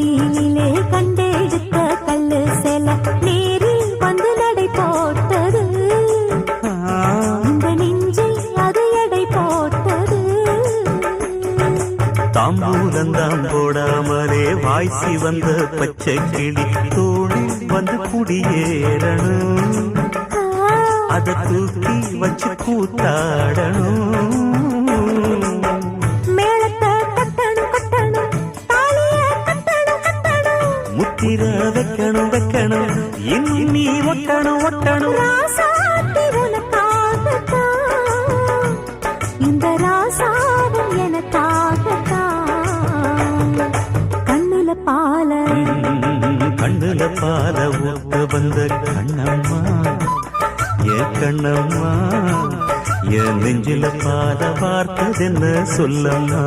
கோயிலிலே கண்டெடுத்த கல்லு செல நேரில் வந்து நடை போட்டது இந்த நெஞ்சில் அது எடை போட்டது தாம்பூலந்தாம் போடாமலே வாய்ச்சி வந்த பச்சை கிளி தோழி வந்து குடியேறணும் அதை தூக்கி வச்சு கூத்தாடணும் முத்திர வைக்கணும் வைக்கணும் இன்னும் நீ ஒட்டணும் ஒட்டணும் இந்த ராசாவும் எனக்காகத்தான் கண்ணுல பால ஊத்த வந்த கண்ணம்மா என் கண்ணம்மா என் நெஞ்சில பால பார்த்ததென்ன சொல்லம்மா